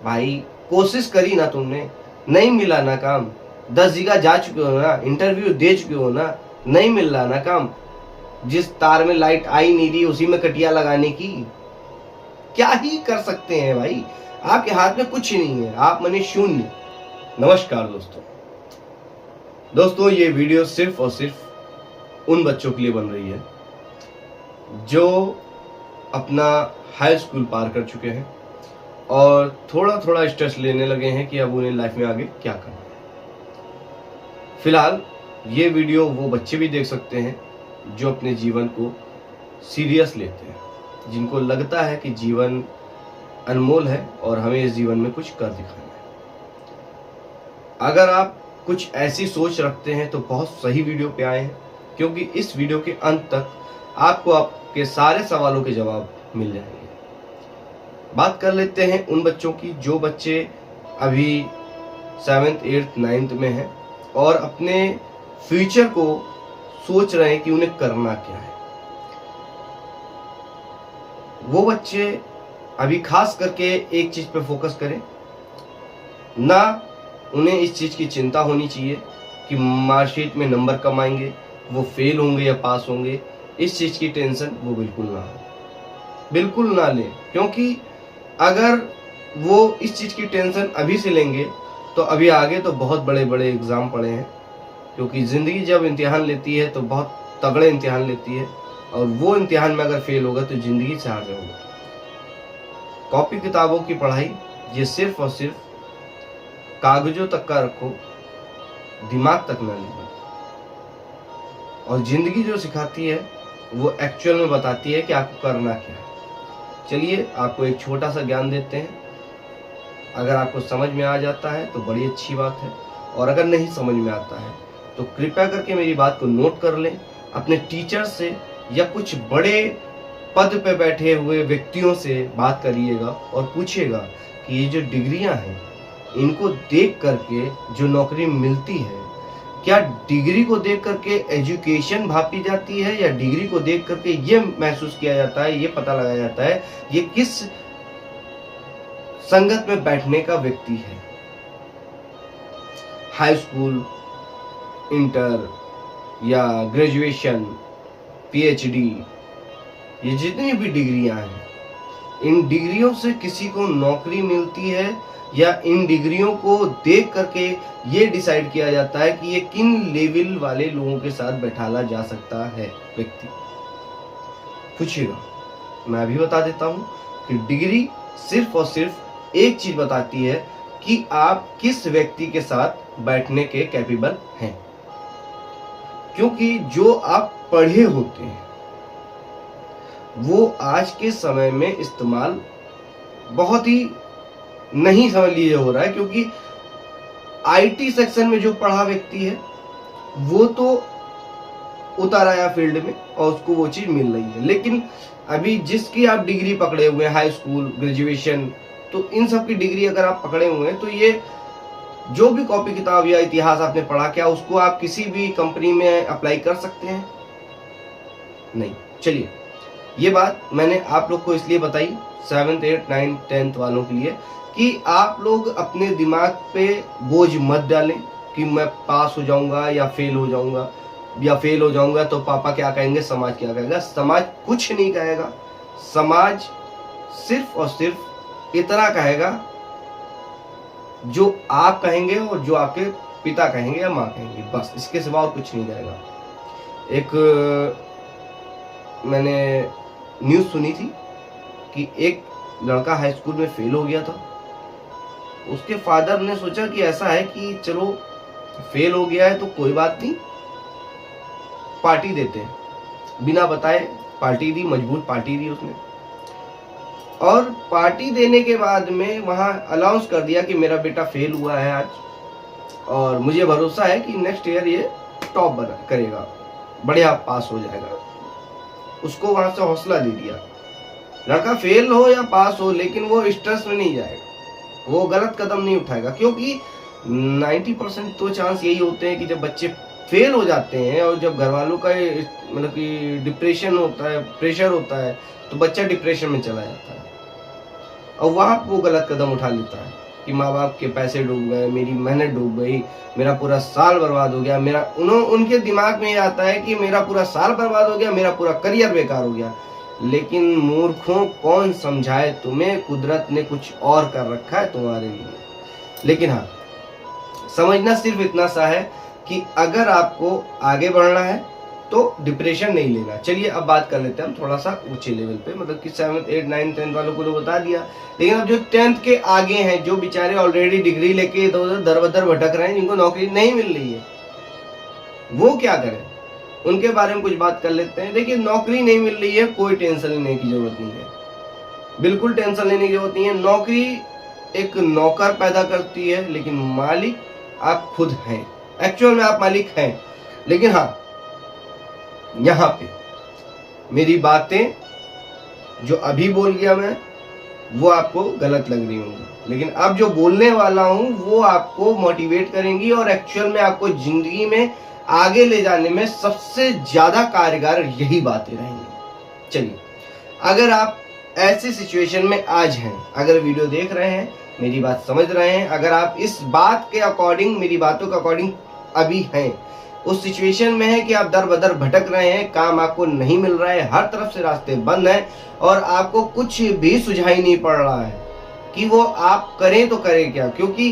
भाई कोशिश करी ना तुमने, नहीं मिला ना काम, 10 जगह जा चुके हो ना, इंटरव्यू दे चुके हो ना, नहीं मिल रहा ना काम, जिस तार में लाइट आई नहीं रही उसी में कटिया लगाने की, क्या ही कर सकते हैं भाई, आपके हाथ में कुछ नहीं है, आप मने शून्य। नमस्कार दोस्तों, ये वीडियो सिर्फ और सिर्फ उन बच्चों के लिए बन रही है जो अपना हाई स्कूल पार कर चुके हैं और थोड़ा थोड़ा स्ट्रेस लेने लगे हैं कि अब उन्हें लाइफ में आगे क्या करना है। फिलहाल ये वीडियो वो बच्चे भी देख सकते हैं जो अपने जीवन को सीरियस लेते हैं, जिनको लगता है कि जीवन अनमोल है और हमें इस जीवन में कुछ कर दिखाना है। अगर आप कुछ ऐसी सोच रखते हैं तो बहुत सही वीडियो पे आए हैं, क्योंकि इस वीडियो के अंत तक आपको आपके सारे सवालों के जवाब मिल जाएंगे। बात कर लेते हैं उन बच्चों की जो बच्चे अभी 7th 8th 9th में हैं और अपने फ्यूचर को सोच रहे हैं कि उन्हें करना क्या है। वो बच्चे अभी खास करके एक चीज पे फोकस करें, ना उन्हें इस चीज की चिंता होनी चाहिए कि मार्कशीट में नंबर कम आएंगे, वो फेल होंगे या पास होंगे, इस चीज की टेंशन वो बिल्कुल ना लें, क्योंकि अगर वो इस चीज की टेंशन अभी से लेंगे तो अभी आगे तो बहुत बड़े बड़े एग्जाम पड़े हैं, क्योंकि जिंदगी जब इम्तिहान लेती है तो बहुत तगड़े इम्तिहान लेती है और वो इम्तिहान में अगर फेल होगा तो जिंदगी से हार जाओगे। कॉपी किताबों की पढ़ाई ये सिर्फ और सिर्फ कागजों तक का रखो, दिमाग तक ना लीजिए, और जिंदगी जो सिखाती है वो एक्चुअल में बताती है कि आपको करना क्या है। चलिए आपको एक छोटा सा ज्ञान देते हैं, अगर आपको समझ में आ जाता है तो बड़ी अच्छी बात है, और अगर नहीं समझ में आता है तो कृपया करके मेरी बात को नोट कर लें, अपने टीचर से या कुछ बड़े पद पे बैठे हुए व्यक्तियों से बात करिएगा और पूछिएगा कि ये जो डिग्रियां हैं इनको देख करके जो नौकरी मिलती है, क्या डिग्री को देख करके एजुकेशन भापी जाती है या डिग्री को देख करके ये महसूस किया जाता है, ये पता लगाया जाता है ये किस संगत में बैठने का व्यक्ति है। हाई स्कूल, इंटर या ग्रेजुएशन, पीएचडी, ये जितनी भी डिग्रियां हैं, इन डिग्रियों से किसी को नौकरी मिलती है या इन डिग्रियों को देख करके ये डिसाइड किया जाता है कि ये किन लेवल वाले लोगों के साथ बैठाला जा सकता है व्यक्ति। पूछिएगा, मैं अभी बता देता हूं कि डिग्री सिर्फ और सिर्फ एक चीज बताती है कि आप किस व्यक्ति के साथ बैठने के कैपेबल हैं, क्योंकि जो आप पढ़े होते हैं वो आज के समय में इस्तेमाल बहुत ही नहीं समझ लीजिए हो रहा है, क्योंकि आईटी सेक्शन में जो पढ़ा व्यक्ति है वो तो उतर आया फील्ड में और उसको वो चीज मिल रही है, लेकिन अभी जिसकी आप डिग्री पकड़े हुए हैं, हाई स्कूल, ग्रेजुएशन, तो इन सब की डिग्री अगर आप पकड़े हुए हैं तो ये जो भी कॉपी किताब या इतिहास आपने पढ़ा, क्या उसको आप किसी भी कंपनी में अप्लाई कर सकते हैं? नहीं। चलिए, ये बात मैंने आप लोग को इसलिए बताई 7th 8th 9th 10th वालों के लिए कि आप लोग अपने दिमाग पे बोझ मत डालें कि मैं पास हो जाऊंगा या फेल हो जाऊंगा, या फेल हो जाऊंगा तो पापा क्या कहेंगे, समाज क्या कहेगा। समाज कुछ नहीं कहेगा, समाज सिर्फ और सिर्फ इतना कहेगा जो आप कहेंगे और जो आपके पिता कहेंगे या माँ कहेंगे, बस, इसके सिवा और कुछ नहीं कहेगा। एक मैंने न्यूज़ सुनी थी कि एक लड़का हाई स्कूल में फेल हो गया था। उसके फादर ने सोचा कि ऐसा है कि चलो फेल हो गया है तो कोई बात नहीं, पार्टी देते हैं। बिना बताए पार्टी दी, मजबूत पार्टी दी उसने, और पार्टी देने के बाद में वहां अनाउंस कर दिया कि मेरा बेटा फेल हुआ है आज, और मुझे भरोसा है कि नेक्स्ट ईयर ये टॉप करेगा, बढ़िया पास हो जाएगा। उसको वहां से हौसला दे दिया। लड़का फेल हो या पास हो, लेकिन वो स्ट्रेस में नहीं जाएगा, वो गलत कदम नहीं उठाएगा, क्योंकि 90% तो चांस यही होते हैं कि जब बच्चे फेल हो जाते हैं और जब घर वालों का मतलब कि डिप्रेशन होता है, प्रेशर होता है, तो बच्चा डिप्रेशन में चला जाता है। और वहाँ वो गलत कदम उठा लेता है कि माँ बाप के पैसे डूब गए, मेरी मेहनत डूब गई, मेरा पूरा साल बर्बाद हो गया, उनके दिमाग में ये आता है कि मेरा पूरा साल बर्बाद हो गया, मेरा पूरा करियर बेकार हो गया। लेकिन मूर्खों, कौन समझाए तुम्हें, कुदरत ने कुछ और कर रखा है तुम्हारे लिए। लेकिन हाँ, समझना सिर्फ इतना सा है कि अगर आपको आगे बढ़ना है तो डिप्रेशन नहीं लेना। चलिए अब बात कर लेते हैं हम थोड़ा सा ऊंचे लेवल पे, मतलब कि 7th 8th 9th 10th वालों को तो बता दिया, लेकिन अब जो 10th के आगे हैं, जो बेचारे ऑलरेडी डिग्री लेके इधर उधर दर बदर भटक रहे हैं, जिनको नौकरी नहीं मिल रही है, वो क्या करें, उनके बारे में कुछ बात कर लेते हैं। देखिए, नौकरी नहीं मिल रही है, कोई टेंशन लेने की जरूरत नहीं है, बिल्कुल टेंशन लेने की जरूरत नहीं है। नौकरी एक नौकर पैदा करती है, लेकिन मालिक आप खुद हैं। एक्चुअल में आप मालिक हैं। लेकिन हाँ, यहाँ पे मेरी बातें जो अभी बोल गया मैं, वो आपको गलत लग रही होंगी, लेकिन अब जो बोलने वाला हूँ वो आपको मोटिवेट करेंगी और एक्चुअल में आपको जिंदगी में आगे ले जाने में सबसे ज्यादा कारगर यही बातें रहेंगी। चलिए, अगर आप ऐसे सिचुएशन में आज हैं, अगर वीडियो देख रहे हैं, मेरी बात समझ रहे हैं, अगर आप इस बात के अकॉर्डिंग, मेरी बातों के अकॉर्डिंग अभी हैं, उस सिचुएशन में है कि आप दर बदर भटक रहे हैं, काम आपको नहीं मिल रहा है, हर तरफ से रास्ते बंद हैं और आपको कुछ भी सुझाई नहीं पड़ रहा है कि वो आप करें तो करें क्या, क्योंकि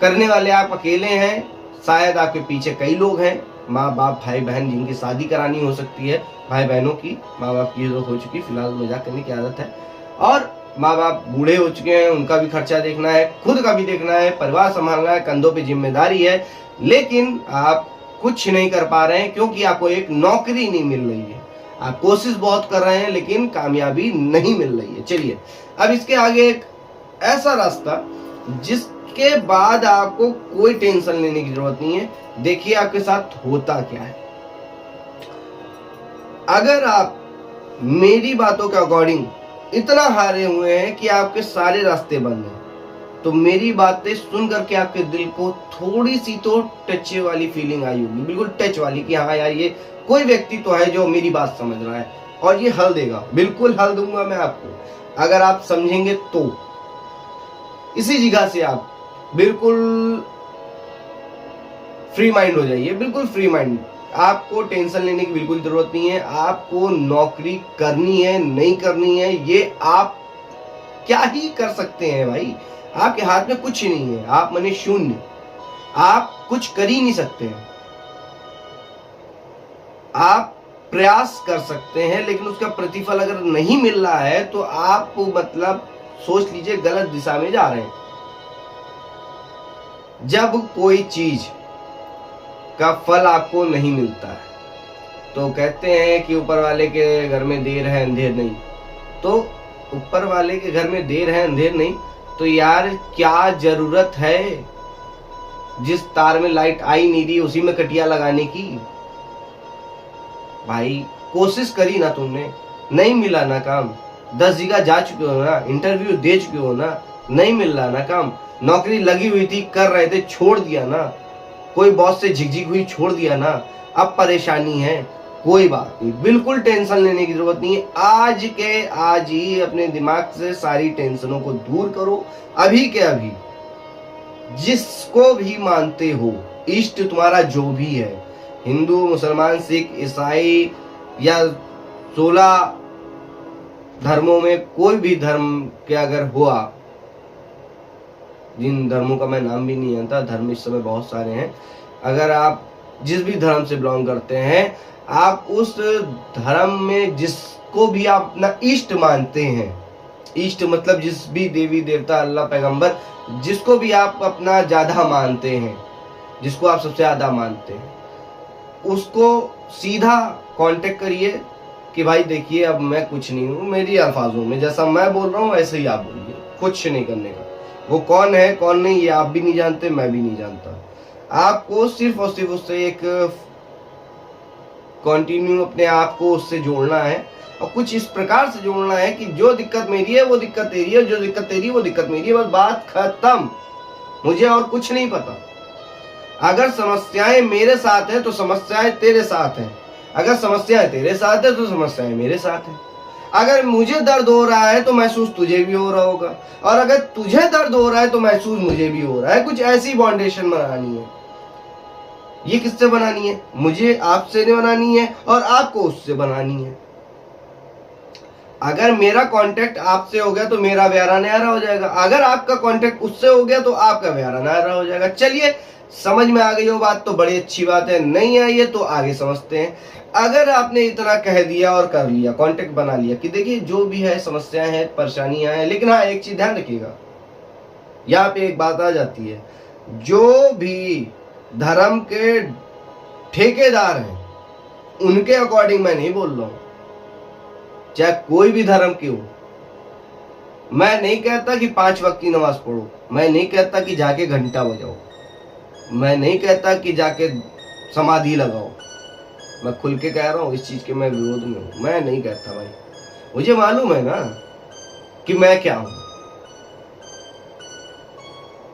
करने वाले आप अकेले हैं, शायद आपके पीछे कई लोग हैं, माँ बाप भाई बहन, जिनकी शादी करानी हो सकती है, भाई बहनों की, माँ बाप की हो चुकी, फिलहाल मजाक करने की आदत है, और माँ बाप बूढ़े हो चुके हैं, उनका भी खर्चा देखना है, खुद का भी देखना है, परिवार संभालना है, कंधों पे जिम्मेदारी है, लेकिन आप कुछ नहीं कर पा रहे हैं क्योंकि आपको एक नौकरी नहीं मिल रही है। आप कोशिश बहुत कर रहे हैं लेकिन कामयाबी नहीं मिल रही है। चलिए, अब इसके आगे एक ऐसा रास्ता जिसके बाद आपको कोई टेंशन लेने की जरूरत नहीं है। देखिए आपके साथ होता क्या है। अगर आप मेरी बातों के अकॉर्डिंग इतना हारे हुए हैं कि आपके सारे रास्ते बंद हैं, तो मेरी बातें सुन करके आपके दिल को थोड़ी सी तो टच वाली फीलिंग आई होगी, बिल्कुल टच वाली, कि हाँ यार, ये कोई व्यक्ति तो है जो मेरी बात समझ रहा है और ये हल देगा। बिल्कुल हल दूंगा मैं आपको, अगर आप समझेंगे तो। इसी जगह से आप बिल्कुल फ्री माइंड हो जाइए, बिल्कुल फ्री माइंड। आपको टेंशन लेने की बिल्कुल जरूरत नहीं है। आपको नौकरी करनी है नहीं करनी है, ये आप क्या ही कर सकते हैं भाई, आपके हाथ में कुछ नहीं है, आप मने शून्य, आप कुछ कर ही नहीं सकते हैं। आप प्रयास कर सकते हैं लेकिन उसका प्रतिफल अगर नहीं मिल रहा है तो आप मतलब सोच लीजिए गलत दिशा में जा रहे हैं। जब कोई चीज का फल आपको नहीं मिलता है तो कहते हैं कि ऊपर वाले के घर में देर है अंधेर नहीं। तो ऊपर वाले के घर में देर है अंधेर नहीं, तो यार क्या जरूरत है जिस तार में लाइट आई नहीं रही उसी में कटिया लगाने की। भाई कोशिश करी ना तुमने, नहीं मिला ना काम, 10 जगह जा चुके हो ना, इंटरव्यू दे चुके हो ना, नहीं मिल रहा ना काम, नौकरी लगी हुई थी कर रहे थे छोड़ दिया ना, कोई बॉस से झिकझिक हुई छोड़ दिया ना, अब परेशानी है, कोई बात नहीं, बिल्कुल टेंशन लेने की जरूरत नहीं है। आज के आज ही अपने दिमाग से सारी टेंशनों को दूर करो, अभी के अभी। जिसको भी मानते हो, इष्ट तुम्हारा जो भी है, हिंदू मुसलमान सिख ईसाई या 16 धर्मों में कोई भी धर्म के अगर हुआ, जिन धर्मों का मैं नाम भी नहीं जानता, धर्म इस समय बहुत सारे हैं, अगर आप जिस भी धर्म से बिलोंग करते हैं, आप उस धर्म में जिसको भी आप अपना इष्ट मानते हैं, इष्ट मतलब जिस भी देवी देवता अल्लाह पैगंबर, जिसको भी आप अपना ज्यादा मानते हैं, जिसको आप सबसे ज्यादा मानते हैं, उसको सीधा कांटेक्ट करिए कि भाई देखिए अब मैं कुछ नहीं हूँ, मेरी अल्फाजों में जैसा मैं बोल रहा हूँ वैसे ही आप बोलिए, कुछ नहीं करने का। वो कौन है कौन नहीं ये आप भी नहीं जानते, मैं भी नहीं जानता। आपको सिर्फ और सिर्फ उससे एक कंटिन्यू अपने आप को उससे जोड़ना है और कुछ इस प्रकार से जोड़ना है कि जो दिक्कत मेरी है वो दिक्कत तेरी है, जो दिक्कत तेरी है वो दिक्कत मेरी है, बस बात खत्म। मुझे और कुछ नहीं पता। अगर समस्याएं मेरे साथ है तो समस्याएं तेरे साथ हैं, अगर समस्याएं तेरे साथ है तो समस्याएं मेरे साथ है। अगर मुझे दर्द हो रहा है तो महसूस तुझे भी हो रहा होगा, और अगर तुझे दर्द हो रहा है तो महसूस मुझे भी हो रहा है। कुछ ऐसी बाउंडेशन बनानी है। ये किससे बनानी है? मुझे आपसे नहीं बनानी है, और आपको उससे बनानी है। अगर मेरा कांटेक्ट आपसे हो गया तो मेरा प्यारा न्यारा हो जाएगा, अगर आपका कांटेक्ट उससे हो गया तो आपका प्यारा न्यारा हो जाएगा। चलिए, समझ में आ गई हो बात तो बड़ी अच्छी बात है। नहीं आई है तो आगे समझते हैं। अगर आपने इतना कह दिया और कर लिया, कांटेक्ट बना लिया कि देखिए जो भी है समस्याएं हैं, परेशानियां हैं, लेकिन हाँ एक चीज ध्यान रखिएगा, यहाँ पे एक बात आ जाती है, जो भी धर्म के ठेकेदार हैं उनके अकॉर्डिंग मैं नहीं बोल रहा हूं, चाहे कोई भी धर्म की हो। मैं नहीं कहता कि 5 वक्त की नमाज पढ़ो, मैं नहीं कहता कि जाके घंटा बजाओ, मैं नहीं कहता कि जाके समाधि लगाओ। मैं खुल के कह रहा हूं, इस चीज के मैं विरोध में हूं। मैं नहीं कहता भाई, मुझे मालूम है ना कि मैं क्या हूं।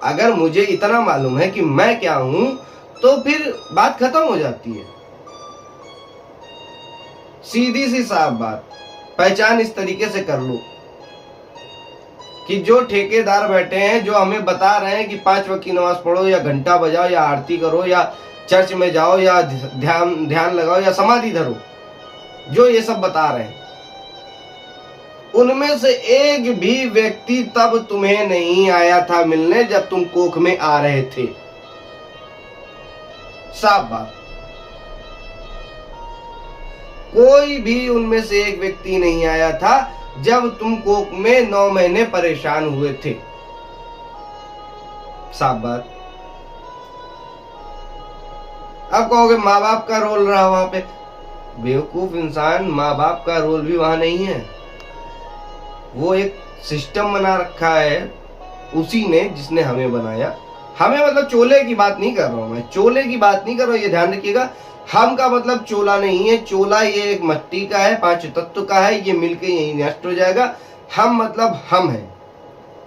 अगर मुझे इतना मालूम है कि मैं क्या हूं तो फिर बात खत्म हो जाती है। सीधी सी साफ बात, पहचान इस तरीके से कर लो कि जो ठेकेदार बैठे हैं, जो हमें बता रहे हैं कि 5 वक्त की नमाज पढ़ो या घंटा बजाओ या आरती करो या चर्च में जाओ या ध्यान लगाओ या समाधि धरो, जो ये सब बता रहे हैं, उनमें से एक भी व्यक्ति तब तुम्हें नहीं आया था मिलने जब तुम कोख में आ रहे थे। साफ बात, कोई भी उनमें से एक व्यक्ति नहीं आया था जब तुम कोख में 9 महीने परेशान हुए थे। साफ बात। अब कहोगे माँ बाप का रोल रहा वहां पे। बेवकूफ इंसान, माँ बाप का रोल भी वहां नहीं है। वो एक सिस्टम बना रखा है उसी ने, जिसने हमें बनाया। हमें मतलब चोले की बात नहीं कर रहा हूं मैं, चोले की बात नहीं कर रहा हूं, ये ध्यान रखिएगा। हम का मतलब चोला नहीं है। चोला ये एक मट्टी का है, 5 तत्व का है, ये मिलके यही नष्ट हो जाएगा। हम मतलब हम हैं,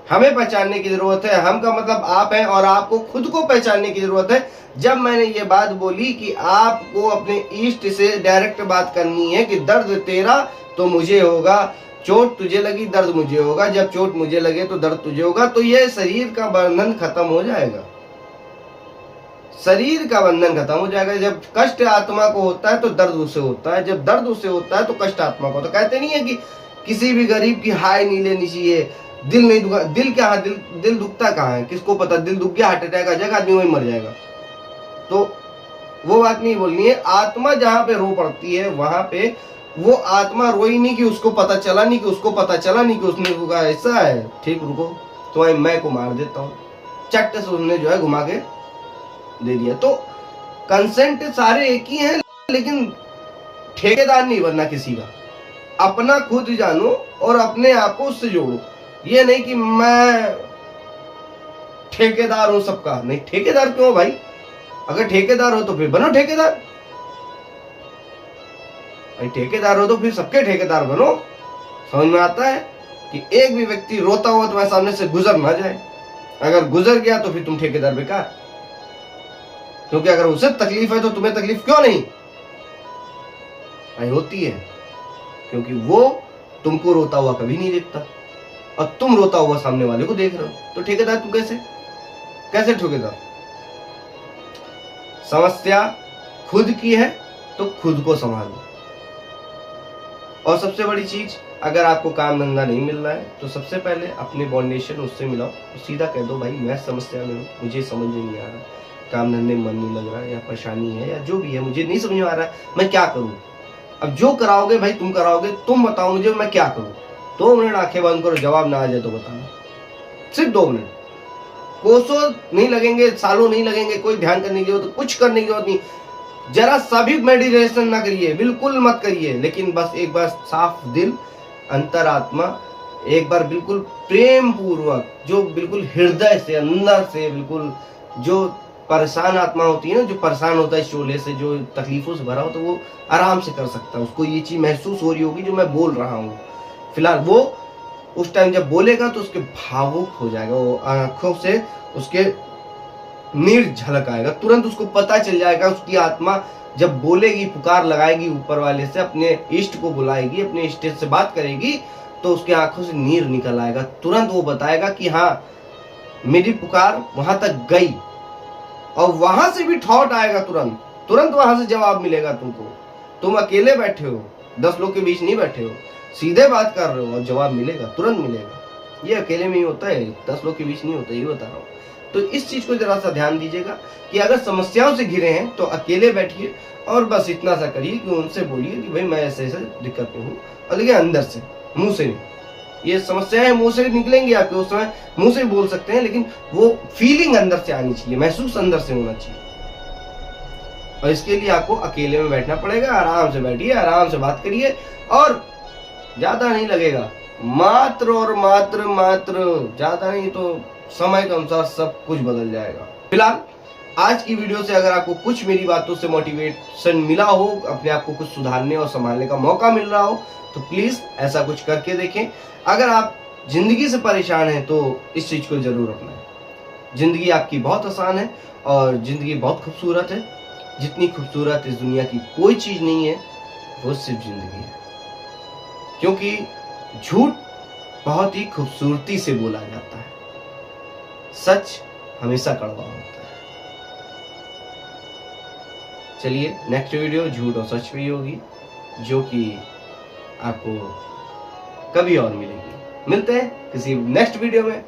हमें पहचानने की जरूरत है। हम का मतलब आप हैं, और आपको खुद को पहचानने की जरूरत है। जब मैंने ये बात बोली कि आपको अपने ईष्ट से डायरेक्ट बात करनी है कि दर्द तेरा तो मुझे होगा, चोट तुझे लगी दर्द मुझे होगा, जब चोट मुझे लगे तो दर्द तुझे होगा, तो ये शरीर का बंधन खत्म हो जाएगा। शरीर का बंधन खत्म हो जाएगा। जब कष्ट आत्मा को होता है तो दर्द उसे होता है, जब दर्द उसे होता है तो कष्ट आत्मा को। तो कहते नहीं है कि किसी भी गरीब की हाय नहीं लेनी चाहिए, दिल नहीं दुखा। दिल क्या है? दिल दुखता कहाँ है? किसको पता? दिल दुख गया, हार्ट अटैक आ जाएगा, आदमी वही मर जाएगा। तो वो बात नहीं बोलनी है। आत्मा जहां पे रो पड़ती है वहां पे वो आत्मा रोई नहीं कि उसको पता चला नहीं, कि उसको पता चला नहीं कि उसने कहा ऐसा है, ठीक रुको तो मैं को मार देता हूँ, चट से उसने जो है घुमा के दे दिया। तो कंसेंट सारे एक ही हैं, लेकिन ठेकेदार नहीं बनना किसी का। अपना खुद जानो और अपने आप को उससे जोड़ो। ये नहीं कि मैं ठेकेदार हूं सबका। नहीं, ठेकेदार क्यों हो भाई? अगर ठेकेदार हो तो फिर बनो ठेकेदार। ठेकेदार हो तो फिर सबके ठेकेदार बनो। समझ में आता है कि एक भी व्यक्ति रोता हुआ तुम्हारे सामने से गुजर ना जाए। अगर गुजर गया तो फिर तुम ठेकेदार बेकार, क्योंकि अगर उसे तकलीफ है तो तुम्हें तकलीफ क्यों नहीं? होती है क्योंकि वो तुमको रोता हुआ कभी नहीं देखता और तुम रोता हुआ सामने वाले को देख रहे हो। तो ठेकेदार तुम कैसे ठेकेदार? समस्या खुद की है तो खुद को संभालो। और सबसे बड़ी चीज, अगर आपको काम धंधा नहीं मिल रहा है तो सबसे पहले अपने बाउंडेशन उससे मिलाओ। सीधा कह दो भाई मैं समस्या में हूँ, मुझे समझ में नहीं आ रहा, काम धंधे में मन नहीं लग रहा, या परेशानी है या जो भी है, मुझे नहीं समझ में आ रहा है, मैं क्या करूँ? अब जो कराओगे भाई तुम कराओगे, तुम बताओ मुझे मैं क्या करूँ। 2 मिनट आंखें बंद करो, जवाब ना आ जाए तो बताना। सिर्फ 2 मिनट, कोसों नहीं लगेंगे, सालों नहीं लगेंगे, कोई ध्यान करने की जरूरत, कुछ करने की जरूरत नहीं। जरा सा भी मेडिटेशन ना करिए, बिल्कुल मत करिए, लेकिन बस एक बार साफ दिल, अंतरात्मा, एक बार बिल्कुल प्रेम पूर्वक, जो बिल्कुल हृदय से अंदर से, बिल्कुल जो परेशान आत्मा होती है ना, जो परेशान होता है शोले से, जो तकलीफों से भरा हो, तो वो आराम से कर सकता है। उसको ये चीज महसूस हो रही होगी जो मैं बोल रहा हूँ फिलहाल। वो उस टाइम जब बोलेगा तो उसके भावुक हो जाएगा, वो आंखों से उसके नीर झलक आएगा, तुरंत उसको पता चल जाएगा। उसकी आत्मा जब बोलेगी, पुकार लगाएगी ऊपर वाले से, अपने इष्ट को बुलाएगी, अपने इष्ट से बात करेगी, तो उसकी आंखों से नीर निकल आएगा। तुरंत वो बताएगा कि हाँ, मेरी पुकार वहां तक गई, और वहां से भी थॉट आएगा, तुरंत तुरंत वहां से जवाब मिलेगा तुमको। तुम अकेले बैठे हो, 10 लोग के बीच नहीं बैठे हो, सीधे बात कर रहे हो और जवाब मिलेगा, तुरंत मिलेगा। ये अकेले में ही होता है, 10 लोग के बीच नहीं होता, ये बता रहा हूँ। तो इस चीज को जरा सा ध्यान दीजिएगा कि अगर समस्याओं से घिरे हैं तो अकेले बैठिए और बस इतना सा करिए कि उनसे बोलिए कि भाई मैं ऐसे ऐसे दिक्कत में हूँ, और देखिए अंदर से, मुंह से नहीं। ये समस्याएं मुंह से निकलेंगी आपके, उस समय मुंह से बोल सकते हैं, लेकिन वो फीलिंग अंदर से आनी चाहिए, महसूस अंदर से होना चाहिए। और इसके लिए आपको अकेले में बैठना पड़ेगा। आराम से बैठिए, आराम से बात करिए, और ज्यादा नहीं लगेगा, मात्र और मात्र ज्यादा नहीं तो समय के अनुसार सब कुछ बदल जाएगा। फिलहाल आज की वीडियो से अगर आपको कुछ मेरी बातों से मोटिवेशन मिला हो, अपने आप को कुछ सुधारने और संभालने का मौका मिल रहा हो, तो प्लीज ऐसा कुछ करके देखें। अगर आप जिंदगी से परेशान हैं तो इस चीज को जरूर अपनाएं। जिंदगी आपकी बहुत आसान है और जिंदगी बहुत खूबसूरत है। जितनी खूबसूरत इस दुनिया की कोई चीज नहीं है, वो सिर्फ जिंदगी है। क्योंकि झूठ बहुत ही खूबसूरती से बोला जाता है, सच हमेशा कड़वा होता है। चलिए, नेक्स्ट वीडियो झूठ और सच पे ही होगी, जो कि आपको कभी और मिलेगी। मिलते हैं किसी नेक्स्ट वीडियो में।